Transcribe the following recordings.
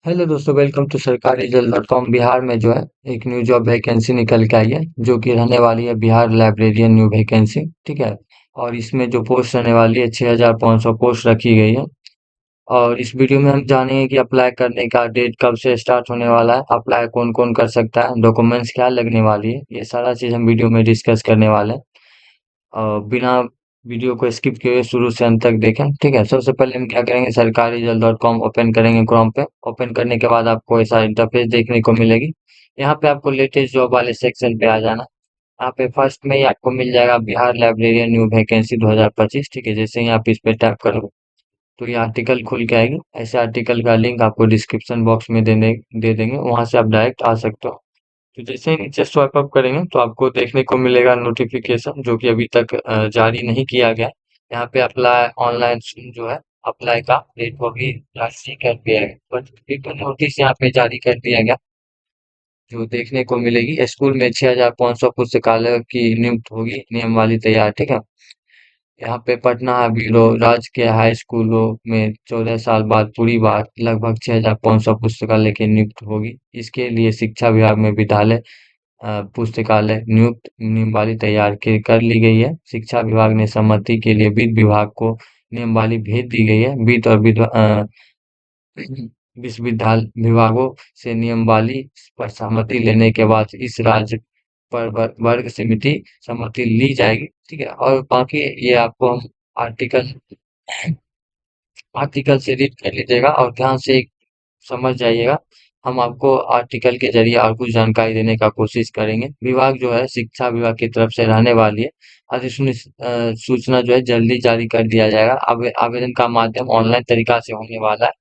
Hello दोस्तों, welcome to सरकारी जल डॉट कॉम। बिहार में जो है एक न्यू जॉब वैकेंसी निकल के आई है, जो कि रहने वाली है बिहार लाइब्रेरियन न्यू वैकेंसी। ठीक है। और इसमें जो पोस्ट रहने वाली है 6500 पोस्ट रखी गई है। और इस वीडियो में हम जानेंगे कि अप्लाई करने का डेट कब से स्टार्ट होने वाला है, अप्लाई कौन कौन कर सकता है, डॉक्यूमेंट्स क्या लगने वाली है, ये सारा चीज़ हम वीडियो में डिस्कस करने वाले हैं। बिना वीडियो को स्किप किए हुए शुरू से अंत तक देखें। ठीक है। सबसे पहले हम क्या करेंगे, सरकारी जल डॉट कॉम ओपन करेंगे क्रोम पे। ओपन करने के बाद आपको ऐसा इंटरफेस देखने को मिलेगी। यहाँ पे आपको लेटेस्ट जॉब वाले सेक्शन पे आ जाना। यहाँ पे फर्स्ट में ही आपको मिल जाएगा बिहार लाइब्रेरियन न्यू वैकेंसी 2025। ठीक है। जैसे ही आप इस पे टैप करोगे तो ये आर्टिकल खुल के आएगी। ऐसे आर्टिकल का लिंक आपको डिस्क्रिप्शन बॉक्स में दे देंगे, वहां से आप डायरेक्ट आ सकते हो। तो जैसे ही नीचे स्वाइप अप करेंगे तो आपको देखने को मिलेगा नोटिफिकेशन, जो कि अभी तक जारी नहीं किया गया। यहाँ पे अप्लाई ऑनलाइन जो है, अप्लाई का डेट वो भी जारी कर दिया गया, बट एक नोटिस यहाँ पे जारी कर दिया गया, जो देखने को मिलेगी। स्कूल में 6500 पुस्तकालय की नियुक्त होगी, नियम वाली तैयार। ठीक है। यहाँ पे पटना ब्यूरो राजकीय हाई स्कूलों में 14 साल बाद पूरी बार लगभग 6500 पुस्तकालय की नियुक्त होगी। इसके लिए शिक्षा विभाग में विद्यालय पुस्तकालय नियुक्त नियमावली तैयार कर ली गई है। शिक्षा विभाग ने सम्मति के लिए वित्त विभाग को नियमावली भेज दी गई है। वित्त और विश्वविद्यालय विभागों से नियमावली पर सहमति लेने के बाद इस राज्य पर वर्ग समिति सहमति ली जाएगी। ठीक है। और बाकी ये आपको हम आर्टिकल आर्टिकल से रीड कर लीजिएगा और ध्यान से समझ जाइएगा। हम आपको आर्टिकल के जरिए और कुछ जानकारी देने का कोशिश करेंगे। विभाग जो है शिक्षा विभाग की तरफ से रहने वाली है। सूचना जो है जल्दी जारी कर दिया जाएगा। आवेदन का माध्यम ऑनलाइन तरीका से होने वाला है,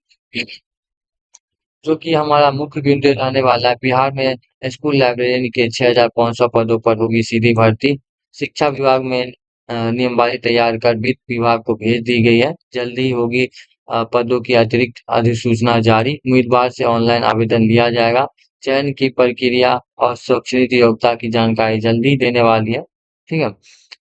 जो कि हमारा मुख्य बिंदु रहने वाला है। बिहार में स्कूल लाइब्रेरियन के 6500 पदों पर होगी सीधी भर्ती। शिक्षा विभाग में नियमावली तैयार कर वित्त विभाग को भेज दी गई है। जल्दी ही होगी पदों की अतिरिक्त अधिसूचना जारी। उम्मीदवार से ऑनलाइन आवेदन लिया जाएगा। चयन की प्रक्रिया और शैक्षणिक योग्यता की जानकारी जल्दी देने वाली है। ठीक है।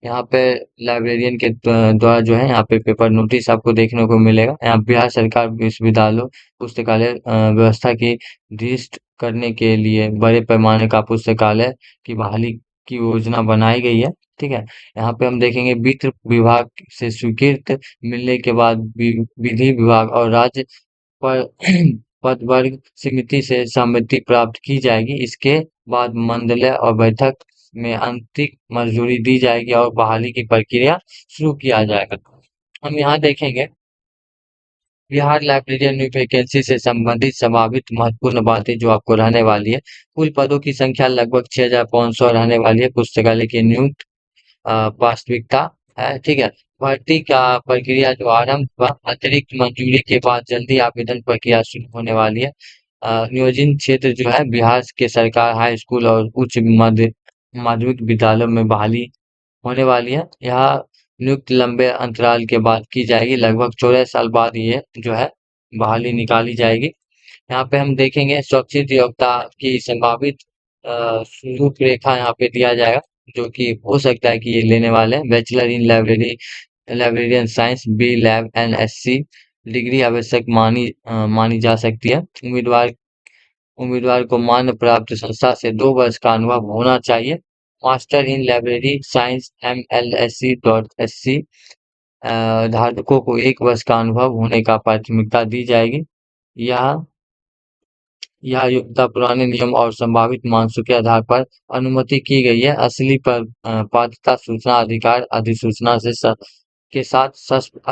यहाँ पे लाइब्रेरियन के द्वारा जो है, यहाँ पे पेपर नोटिस आपको देखने को मिलेगा। यहाँ बिहार सरकार विश्वविद्यालय पुस्तकालय व्यवस्था की दृष्ट करने के लिए बड़े पैमाने का पुस्तकालय की बहाली की योजना बनाई गई है। ठीक है। यहाँ पे हम देखेंगे वित्त विभाग से स्वीकृत मिलने के बाद विधि विभाग और राज्य पर पद वर्ग समिति से सहमति प्राप्त की जाएगी। इसके बाद मंडलीय और बैठक में अंतिम मंजूरी दी जाएगी और बहाली की प्रक्रिया शुरू किया जाएगा। हम यहाँ देखेंगे बिहार लाइब्रेरियन न्यू वैकेंसी से संबंधित संभावित महत्वपूर्ण बातें जो आपको रहने वाली है। कुल पदों की संख्या लगभग 6500 रहने वाली है। पुस्तकालय की नियुक्त वास्तविकता है। ठीक है। भर्ती का प्रक्रिया जो आरंभ हुआ, अतिरिक्त मंजूरी के बाद जल्दी आवेदन प्रक्रिया शुरू होने वाली है। नियोजित क्षेत्र जो है बिहार के सरकार हाई स्कूल और उच्च मध्य माध्यमिक विद्यालयों में बहाली होने वाली है। यहाँ नियुक्त लंबे अंतराल के बाद की जाएगी। लगभग 14 साल बाद ये जो है बहाली निकाली जाएगी। यहाँ पे हम देखेंगे स्वैच्छिक योग्यता की संभावित रूपरेखा यहाँ पे दिया जाएगा, जो कि हो सकता है कि ये लेने वाले हैं। Bachelor in librarian science B lib NSC degree आवश्यक मानी जा सकती है। उम्मीदवार को मान्य प्राप्त संस्था से 2 वर्ष का अनुभव होना चाहिए। Master in library science MLSC.SC धारकों को 1 वर्ष का अनुभव होने का प्राथमिकता दी जाएगी। यह यह योग्यता पुराने नियम और संभावित मानकों के आधार पर अनुमति की गई है। असली पर पात्रता सूचना अधिकार अधिसूचना के साथ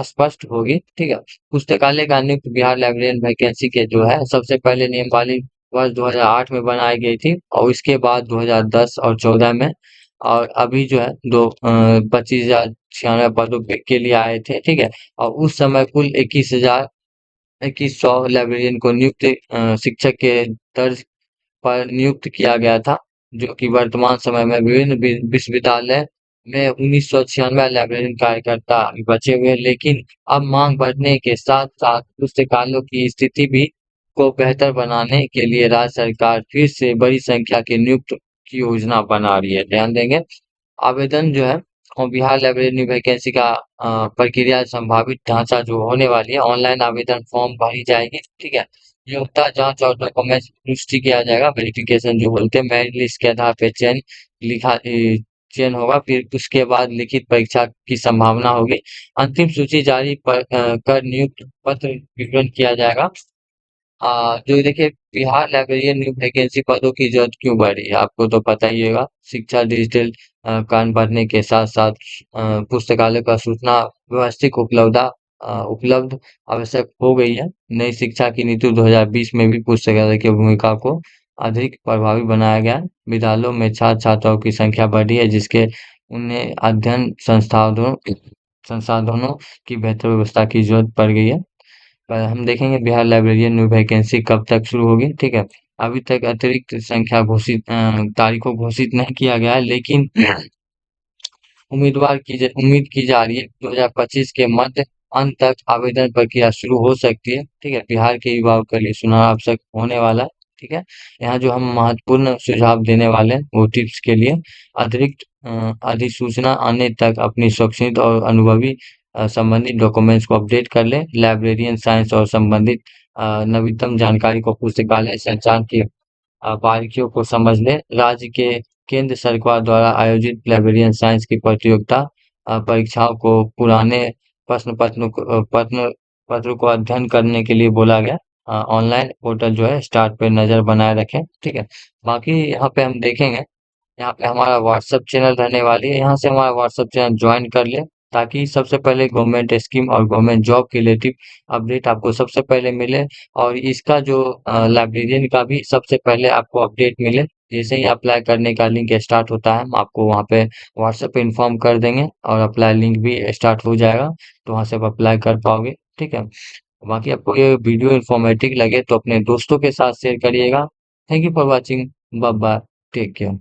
स्पष्ट होगी। ठीक है। पुस्तकालय का नियुक्त बिहार लाइब्रेरियन वैकेंसी के जो है सबसे पहले नियम वाली वर्ष 2008 में बनाई गई थी, और इसके बाद 2010 और 14 में, और अभी जो है दो 25,096 पदों के लिए आए थे। ठीक है। और उस समय कुल 21,100 लाइब्रेरियन को नियुक्त शिक्षक के तर्ज पर नियुक्त किया गया था, जो कि वर्तमान समय में विभिन्न विश्वविद्यालय में 1996 लाइब्रेरियन कार्यकर्ता अभी बचे हुए हैं। लेकिन अब मांग बढ़ने के साथ साथ पुस्तकालयों की स्थिति भी को बेहतर बनाने के लिए राज्य सरकार फिर से बड़ी संख्या की नियुक्त की योजना बना रही है। ध्यान देंगे आवेदन जो है, और बिहार लाइब्रेरी वैकेंसी का प्रक्रिया संभावित ढांचा जो होने वाली है। ऑनलाइन आवेदन फॉर्म भरी जाएगी। ठीक है। योग्यता जांच और डॉक्यूमेंट्स पुष्टि किया जाएगा, वेरिफिकेशन जो बोलते हैं, मेरिट लिस्ट के आधार पे लिखा चयन होगा, फिर उसके बाद लिखित परीक्षा की संभावना होगी। अंतिम सूची जारी कर नियुक्त पत्र वितरण किया जाएगा। जो देखिए, बिहार लाइब्रेरियन न्यू वैकेंसी पदों की जरूरत क्यों बढ़ रही है, आपको तो पता ही होगा। शिक्षा डिजिटल कान बढ़ने के साथ साथ पुस्तकालय का सूचना व्यवस्थित उपलब्ध आवश्यक हो गई है। नई शिक्षा की नीति 2020 में भी पुस्तकालय की भूमिका को अधिक प्रभावी बनाया गया है। विद्यालयों में छात्र छात्राओं की संख्या बढ़ी है, जिसके उन्हें अध्ययन संसाधनों की बेहतर व्यवस्था की जरूरत पड़ गई है। हम देखेंगे बिहार लाइब्रेरियन में वैकेंसी कब तक शुरू होगी, ठीक है। अभी तक अतिरिक्त संख्या तारीखों घोषित नहीं किया गया है, लेकिन उम्मीद की जा रही है 2025 के मध्य अंत तक आवेदन प्रक्रिया शुरू हो सकती है, ठीक है। बिहार के युवाओं के लिए चुनाव अवसर होने वाला है, ठीक है। यहाँ जो हम महत्वपूर्ण सुझाव देने वाले हैं वो टिप्स के लिए, अतिरिक्त अधिसूचना आने तक अपनी शैक्षणिक और अनुभवी संबंधित डॉक्यूमेंट्स को अपडेट कर लें। लाइब्रेरियन साइंस और संबंधित नवीनतम जानकारी को पुस्तकालय संचार की बारीकियों को समझ लें। राज्य के केंद्र सरकार द्वारा आयोजित लाइब्रेरियन साइंस की प्रतियोगिता परीक्षाओं को पुराने प्रश्न पत्र को अध्ययन करने के लिए बोला गया। ऑनलाइन पोर्टल जो है स्टार्ट पे नजर बनाए रखें, ठीक है। बाकी यहाँ पे हम देखेंगे, यहाँ पे हमारा व्हाट्सएप चैनल रहने वाली है, यहाँ से हमारा व्हाट्सएप चैनल ज्वाइन कर ले, ताकि सबसे पहले गवर्नमेंट स्कीम और गवर्नमेंट जॉब के रिलेटिव अपडेट आपको सबसे पहले मिले। और इसका जो लाइब्रेरियन का भी सबसे पहले आपको अपडेट मिले। जैसे ही अप्लाई करने का लिंक स्टार्ट होता है, हम आपको वहाँ पे व्हाट्सएप पे इन्फॉर्म कर देंगे और अप्लाई लिंक भी स्टार्ट हो जाएगा, तो वहाँ से आप अप्लाई कर पाओगे, ठीक है। बाकी आपको ये वीडियो इन्फॉर्मेटिव लगे तो अपने दोस्तों के साथ शेयर करिएगा। Thank you for watching. Bye bye. Take care.